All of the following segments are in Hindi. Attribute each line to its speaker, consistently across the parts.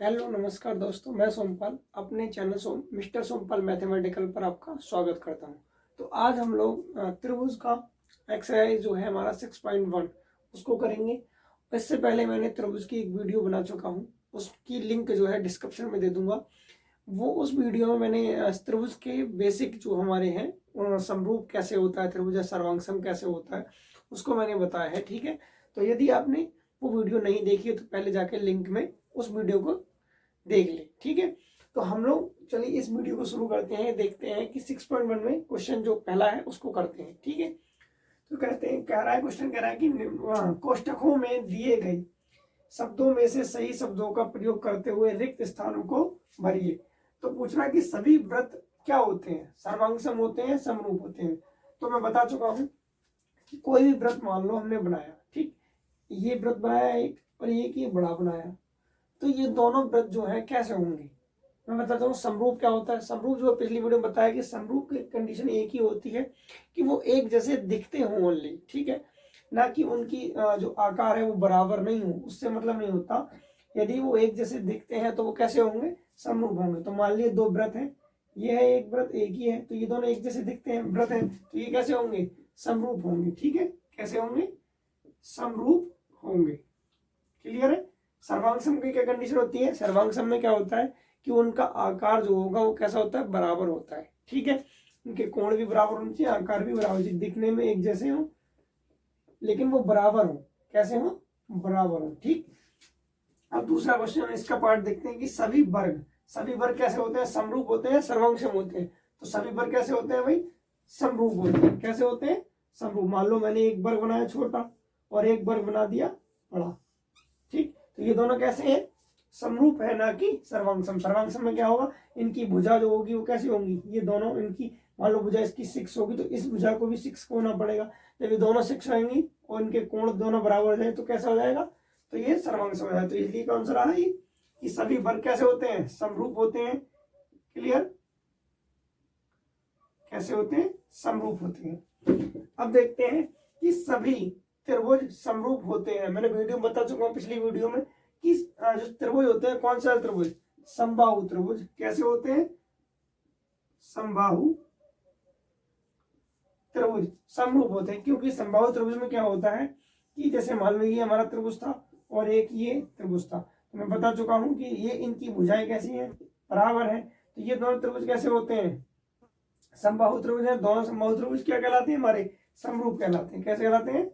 Speaker 1: हेलो नमस्कार दोस्तों, मैं सोमपाल अपने चैनल मिस्टर सोमपाल मैथमेटिकल पर आपका स्वागत करता हूं। तो आज हम लोग त्रिभुज का एक्सरसाइज जो है हमारा 6.1 उसको करेंगे। इससे पहले मैंने त्रिभुज की एक वीडियो बना चुका हूं, उसकी लिंक जो है डिस्क्रिप्शन में दे दूंगा। वो उस वीडियो में मैंने त्रिभुज के बेसिक जो हमारे हैं समरूप कैसे होता है, त्रिभुज सर्वांगसम कैसे होता है, उसको मैंने बताया है। ठीक है, तो यदि आपने वो वीडियो नहीं देखी है तो पहले जाके लिंक में उस वीडियो को देख ले। ठीक है, तो हम लोग चलिए इस वीडियो को शुरू करते हैं। देखते हैं कि 6.1 में क्वेश्चन जो पहला है उसको करते हैं। ठीक है, तो कहते हैं, कह रहा है क्वेश्चन कह रहा है कि कोष्ठकों में दिए गए शब्दों में से सही शब्दों का प्रयोग करते हुए रिक्त स्थानों को भरिए। तो पूछना है कि सभी व्रत क्या होते हैं, सर्वांगसम होते हैं, समरूप होते हैं। तो मैं बता चुका हूं कि कोई भी व्रत मान लो हमने बनाया, ठीक, ये व्रत बनाया एक और एक ये बड़ा बनाया, तो ये दोनों व्रत जो है कैसे होंगे। मैं बताता हूँ समरूप क्या होता है। समरूप जो पिछली वीडियो में बताया कि समरूप की कंडीशन एक ही होती है कि वो एक जैसे दिखते हों ओनली, ठीक है, ना कि उनकी जो आकार है वो बराबर नहीं हो, उससे मतलब नहीं होता। यदि वो एक जैसे दिखते हैं तो वो कैसे होंगे, समरूप होंगे। तो मान लिए दो व्रत हैं, ये है एक व्रत एक ही है, तो ये दोनों एक जैसे दिखते हैं व्रत हैं, तो ये कैसे होंगे, समरूप होंगे। ठीक है, कैसे होंगे, समरूप होंगे। क्लियर है। सर्वांगसम की क्या कंडीशन होती है, सर्वांगसम में क्या होता है कि उनका आकार जो होगा वो कैसा होता है, बराबर होता है। ठीक है, उनके कोण भी बराबर होने चाहिए, आकार भी बराबर चाहिए, दिखने में एक जैसे हो लेकिन वो बराबर हो। कैसे हो, बराबर हो। ठीक, अब दूसरा क्वेश्चन इसका पार्ट देखते हैं कि सभी वर्ग कैसे होते हैं, समरूप होते हैं, सर्वांगसम होते हैं। तो सभी वर्ग कैसे होते हैं भाई, समरूप होते हैं। कैसे होते हैं, समरूप। मान लो मैंने एक वर्ग बनाया छोटा और एक वर्ग बना दिया बड़ा, ठीक, तो ये दोनों कैसे हैं, समरूप है, ना कि सर्वांगसम। सर्वांगसम में क्या होगा, इनकी भुजा जो होगी वो कैसी होंगी, ये दोनों इनकी, मान लो भुजा इसकी 6 होगी तो इस भुजा को भी 6 होना पड़ेगा। जब ये दोनों 6 रहेंगी और इनके कोण दोनों बराबर हो जाए तो कैसा हो जाएगा, तो ये सर्वांगसम हो जाए। तो इसलिए कौन सा रहा ये, कि सभी वर्ग कैसे होते हैं, समरूप होते हैं। क्लियर, कैसे होते हैं, समरूप होते हैं। अब देखते हैं कि सभी त्रिभुज समरूप होते हैं। मैंने वीडियो में बता चुका हूं पिछली वीडियो में कि जो त्रिभुज होते हैं, कौन सा त्रिभुज, समबाहु त्रिभुज कैसे होते हैं, समबाहु त्रिभुज समरूप होते हैं। क्योंकि समबाहु त्रिभुज में क्या होता है कि जैसे मान लो ये हमारा त्रिभुज था और एक ये त्रिभुज था, तो मैं बता चुका हूं कि ये इनकी भुजाएं कैसी हैं, बराबर है। तो ये दोनों त्रिभुज कैसे होते हैं, समबाहु त्रिभुज है। दोनों समबाहु त्रिभुज क्या कहलाते हैं, हमारे समरूप कहलाते हैं। कैसे कहलाते हैं,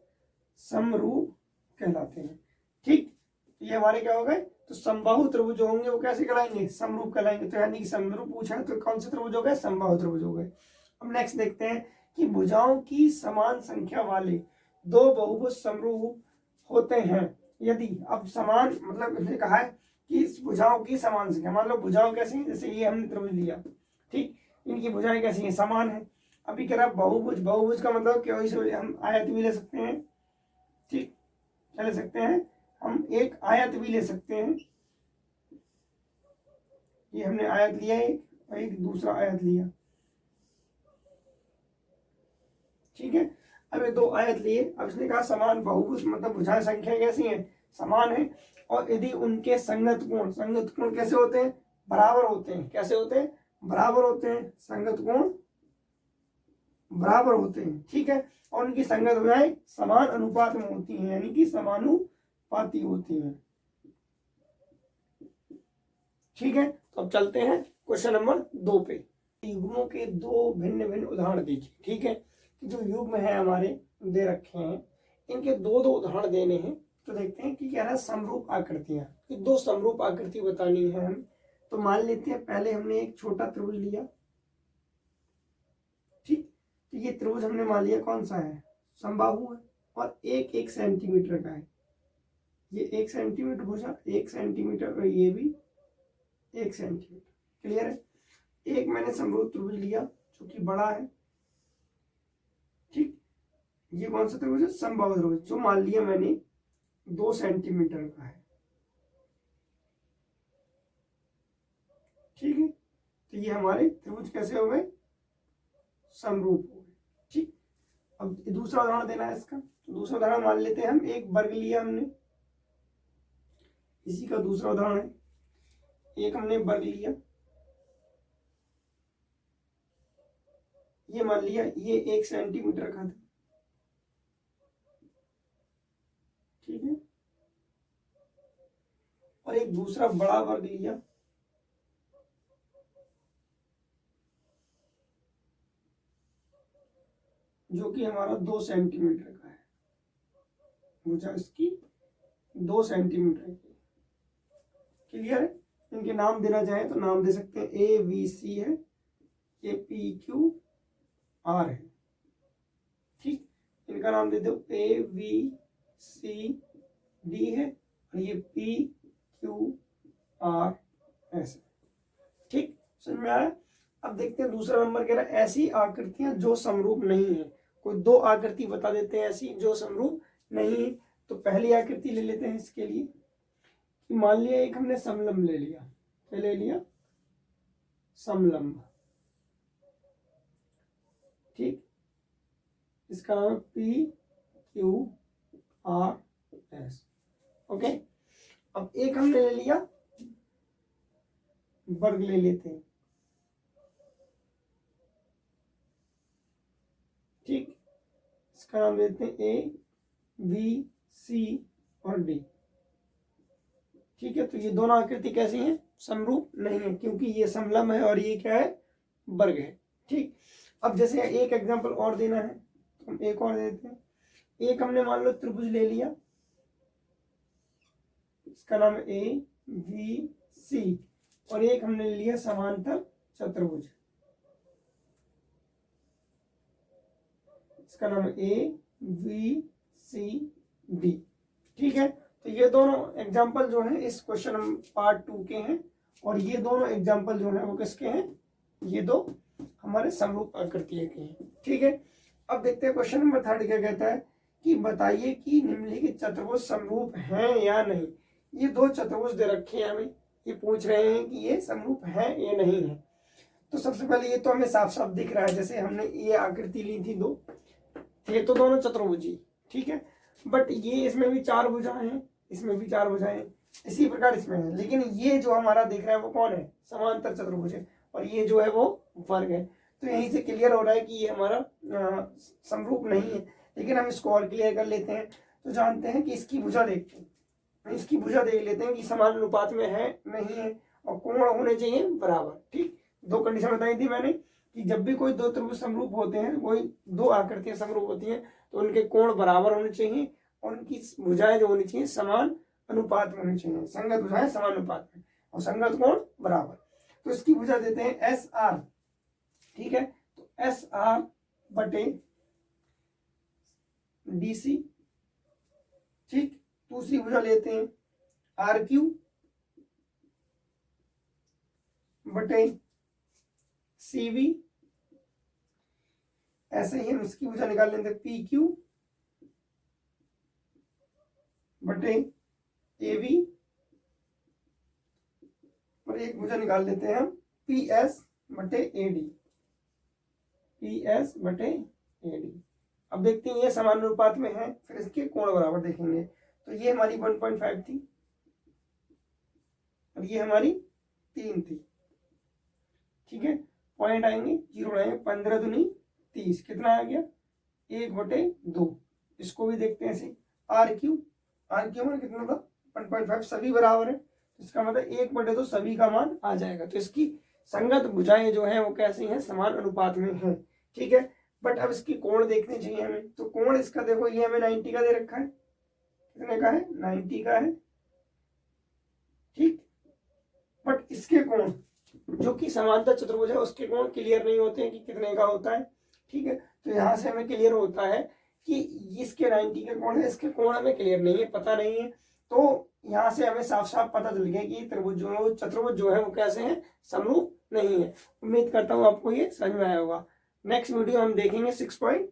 Speaker 1: समरूप कहलाते हैं। ठीक, ये हमारे क्या हो गए, तो समबाहु त्रिभुज जो होंगे वो कैसे कहलाएंगे, समरूप कहलाएंगे। तो यानी कि समरूप पूछा है तो कौन से त्रिभुज हो गए, समबाहु त्रिभुज हो गए। अब नेक्स्ट देखते हैं कि भुजाओं की समान संख्या वाले दो बहुभुज समरूप होते हैं यदि, अब समान मतलब इसने कहा है कि इस भुजाओं की समान संख्या, मान लो भुजाओं कैसी है, जैसे ये हमने त्रिभुज लिया, ठीक, इनकी भुजाएं कैसी हैं, समान है। अभी कह रहा बहुभुज, बहुभुज का मतलब क्या, हम आयत भी ले सकते हैं, ठीक, क्या ले सकते हैं, हम एक आयत भी ले सकते हैं। ये हमने आयत लिया एक और एक दूसरा आयत लिया, ठीक है। अब ये दो आयत लिए, अब इसने कहा समान बहुभुज मतलब भुजाएं संख्या कैसी है, समान है। और यदि उनके संगत कोण कैसे होते हैं, बराबर होते हैं। कैसे होते हैं, बराबर होते हैं, संगत कोण बराबर होते हैं। ठीक है, और उनकी संगत भुजाएं समान अनुपात में होती हैं, यानी कि समानुपाती होती हैं। ठीक है, तो अब चलते हैं क्वेश्चन नंबर 2 पे। युग्मों के दो भिन्न भिन्न उदाहरण दीजिए। ठीक है, कि जो युग्म है हमारे दे रखे हैं, इनके दो दो उदाहरण देने हैं। तो देखते हैं कि क्या है, समरूप आकृतियां, कि दो समरूप आकृति बतानी है हम। तो मान लेते हैं पहले हमने एक छोटा त्रिभुज लिया, ठीक, तो ये त्रिभुज हमने मान लिया कौन सा है, समबाहु है, और एक 1 सेंटीमीटर का है। ये 1 सेंटीमीटर भुजा, 1 सेंटीमीटर, और ये भी 1 सेंटीमीटर। क्लियर है। एक मैंने समरूप त्रिभुज लिया जो कि बड़ा है, ठीक, ये कौन सा त्रिभुज है, समबाहु त्रिभुज, जो मान लिया मैंने 2 सेंटीमीटर का है। ठीक है, तो ये हमारे त्रिभुज कैसे हो गए, समरूप हो गए। ठीक, अब दूसरा उदाहरण देना है इसका। तो दूसरा उदाहरण मान लेते हैं हम, एक वर्ग लिया हमने, इसी का दूसरा उदाहरण है एक हमने वर्ग लिया, ये मान लिया ये 1 सेंटीमीटर का था, ठीक है। और एक दूसरा बड़ा वर्ग लिया, जो कि हमारा 2 सेंटीमीटर का है, भुजा इसकी 2 सेंटीमीटर की। क्लियर है? इनके नाम देना चाहे तो नाम दे सकते हैं, ए बी सी है, ये पी क्यू आर है, ठीक। इनका नाम दे दो ए बी सी डी है, और ये पी क्यू आर एस, ठीक। समझ में आया? अब देखते हैं दूसरा नंबर कह रहा है ऐसी आकृतियां जो समरूप नहीं है। कोई 2 आकृति बता देते हैं ऐसी जो समरूप नहीं है। तो पहली आकृति ले लेते हैं इसके लिए, मान लिया एक हमने समलंब ले लिया, क्या ले लिया? समलंब, ठीक। इसका नाम है P Q R S, okay. अब एक हमने ले लिया वर्ग, ले लेते हैं, ठीक। इसका नाम देते हैं ए बी सी और डी, ठीक है। तो ये दोनों आकृति कैसी हैं? समरूप नहीं है, क्योंकि ये समलंब है और ये क्या है? वर्ग है, ठीक। अब जैसे एक एग्जांपल और देना है तो हम एक और देते हैं। एक हमने मान लो त्रिभुज ले लिया, इसका नाम है ए बी सी, और एक हमने ले लिया समांतर चतुर्भुज, इसका नाम है ए बी सी डी, ठीक है। तो ये दोनों एग्जाम्पल जो है इस क्वेश्चन पार्ट 2 के हैं, और ये दोनों एग्जाम्पल जो है वो किसके हैं? ये दो हमारे समरूप आकृतियों के हैं, ठीक है। अब देखते हैं क्वेश्चन नंबर 3 क्या कहता है कि बताइए कि निम्नलिखित चतुर्भुज समरूप हैं या नहीं। ये 2 चतुर्भुज दे रखे हैं हमें, ये पूछ रहे हैं कि ये समरूप है या नहीं है। तो सबसे पहले ये तो हमें साफ साफ दिख रहा है, जैसे हमने ये आकृति ली थी 2, ये तो दोनों चतुर्भुजी, ठीक है। बट ये इसमें भी 4 भुजाएं हैं, इसमें भी 4 भुजाएं, इसी प्रकार इसमें है। लेकिन ये जो हमारा दिख रहा है वो कौन है? समांतर चतुर्भुज है, और ये जो है वो वर्ग है। तो यहीं से क्लियर हो रहा है कि ये हमारा समरूप नहीं है। लेकिन हम इसको और क्लियर कर लेते हैं, तो जानते हैं कि इसकी भुजा देखते हैं, इसकी भुजा देख लेते हैं कि समान अनुपात में है नहीं है, और कोण होने चाहिए बराबर, ठीक। 2 कंडीशन बताई थी मैंने कि जब भी कोई 2 त्रिभुज समरूप होते हैं, कोई 2 आकृतियां समरूप होती हैं, तो उनके कोण बराबर होने चाहिए, और उनकी भुजाएं जो होनी चाहिए समान अनुपात में होनी चाहिए, संगत भुजाएं समान अनुपात में, और संगत कोण बराबर। तो इसकी भुजा देते हैं एस आर, ठीक है। तो एस आर बटे डी सी, ठीक। दूसरी भुजा लेते हैं आर क्यू बटे सी वी, ऐसे ही हम इसकी भुजा निकाल लेते हैं पी क्यू बटे ए बी, और एक भुजा निकाल लेते हैं हम पी एस बटे ए डी, पी एस बटे ए डी। अब देखते हैं ये समान अनुपात में है, फिर इसके कोण बराबर देखेंगे। तो ये हमारी 1.5 थी, और ये हमारी 3 थी, ठीक है। पॉइंट आएंगे, 0 आएंगे, 15 दूनी 30, कितना आ गया? 1/2। इसको भी देखते हैं ऐसे, आर क्यू में कितना था? 1.5, सभी बराबर है, इसका मतलब 1/2 सभी का मान आ जाएगा। तो इसकी संगत भुजाएं जो है वो कैसी हैं? समान अनुपात में है, ठीक है। बट अब इसकी कोण देखने चाहिए हमें, तो कोण इसका देखो, ये हमें 90 का दे रखा है, कितने का है? 90 का है, ठीक। बट इसके कोण जो कि समांतर चतुर्भुज है उसके कोण क्लियर नहीं होते हैं कि कितने का होता है, ठीक है। तो यहाँ से हमें क्लियर होता है कि इसके 90 के कोण है, इसके कोण हमें क्लियर नहीं है, पता नहीं है। तो यहाँ से हमें साफ साफ पता चल गया कि त्रिभुज जो चतुर्भुज जो है वो कैसे हैं? समरूप नहीं है। उम्मीद करता हूँ आपको ये समझ में आया होगा। नेक्स्ट वीडियो हम देखेंगे 6.